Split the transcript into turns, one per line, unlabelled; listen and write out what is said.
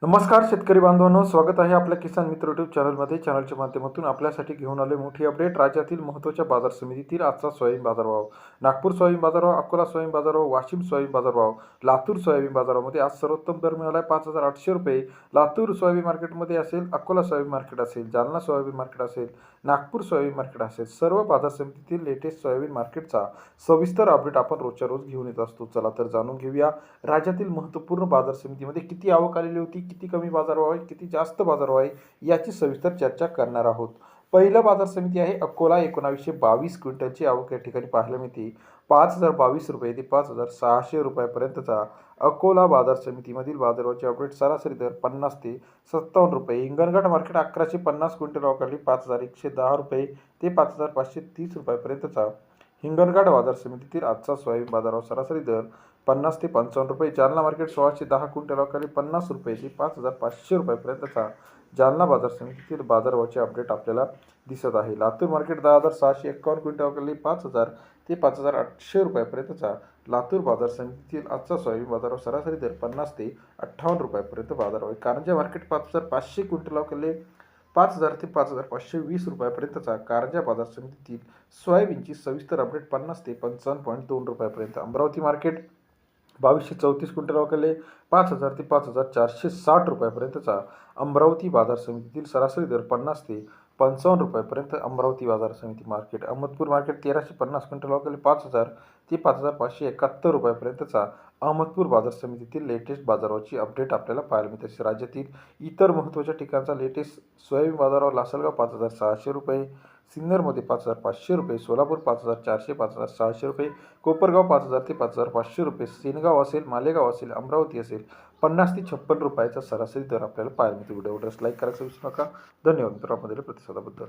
नमस्कार शेतकरी बांधवांनो, स्वागत आहे आपल्या किसान मित्र यूट्यूब चॅनलमध्ये. चॅनलच्या माध्यमातून आपल्यासाठी घेऊन आले मोठी अपडेट. राज्यातील महत्त्वाच्या बाजार समितीतील आजचा सोयाबीन बाजारभाव. नागपूर सोयाबीन बाजारभाव, अकोला सोयाबीन बाजारभाव, वाशिम सोयाबीन बाजारभाव, लातूर सोयाबीन बाजारामध्ये आज सर्वोत्तम दर मिळाला आहे 5,800 रुपये. लातूर सोयाबीन मार्केटमध्ये असेल, अकोला सोयाबीन मार्केट असेल, जालना सोयाबीन मार्केट असेल, नागपूर सोयाबीन मार्केट असेल, सर्व बाजार समितीतील लेटेस्ट सोयाबीन मार्केटचा सविस्तर अपडेट आपण रोजच्या रोज घेऊन येत असतो. चला तर जाणून घेऊया राज्यातील महत्त्वपूर्ण बाजार समितीमध्ये किती आवक आलेली होती, किती कमी बाजारभाव आहे, किती जास्त बाजारभाव आहे, याची सविस्तर चर्चा करणार आहोत. पहिलं बाजार समिती आहे अकोला. 1922 क्विंटलची आवक या ठिकाणी पाहायला मिळते. 5,022 रुपये ते 5,600 रुपयापर्यंतचा अकोला बाजार समितीमधील बाजारभावाचे अपडेट. सरासरी दर 50 ते 57 रुपये. हिंगणघाट मार्केट 1150 क्विंटल आवक आली. 5,110 रुपये ते 5,530 रुपयापर्यंतचा हिंगणघाट बाजार समितीतील आजचा सोयाबीन बाजारभाव. सरासरी दर 50 ते 55 रुपये. जालना मार्केट 1610 क्विंटल अवकाली 50 रुपये ते 5,500 रुपयापर्यंतचा जालना बाजार समितीतील बाजारभावाचे अपडेट आपल्याला दिसत आहे. लातूर मार्केट 10,651 क्विंटल अवकाली 5,000 ते 5,800 रुपयापर्यंतचा लातूर बाजार समितीतील आजचा सोयाबीन बाजारभाव. सरासरी दर 50 ते 58 रुपयापर्यंत बाजारभाव आहे. कारंजा मार्केट 5,500 क्विंटल अवकाली 5,000 ते 5,520 रुपयापर्यंतचा कारंजा बाजार समितीतील सोयाबीनची सविस्तर अपडेट. 50 ते 55.2 रुपयापर्यंत. अमरावती मार्केट 2,234 क्विंटल अवकाले 5,000 ते 5,460 रुपयापर्यंतचा अमरावती बाजार समितीतील सरासरी दर 50 ते 55 रुपयापर्यंत अमरावती बाजार समिती मार्केट. अहमदपूर मार्केट 1,350 क्विंटल अवकाले 5,000 ते 5,571 रुपयापर्यंतचा अहमदपूर बाजार समितीतील लेटेस्ट बाजाराची अपडेट आपल्याला पाहायला मिळते. राज्यातील इतर महत्त्वाच्या ठिकाणचा लेटेस्ट सोयाबीन बाजारावर. लासलगाव 5,600 रुपये, सिन्नरमध्ये 5,500 रुपये, सोलापूर 5,400 5,600 रुपये, कोपरगाव 5,000 ते 5,500 रुपये, सेनगाव असेल, मालेगाव असेल, अमरावती असेल 50 ते 56 रुपयाचा सरासरी दर आपल्याला पाहायला मिळतो. व्हिडिओ लाईक करायचं विसरू नका. धन्यवाद मित्रांनो, प्रतिसादाबद्दल.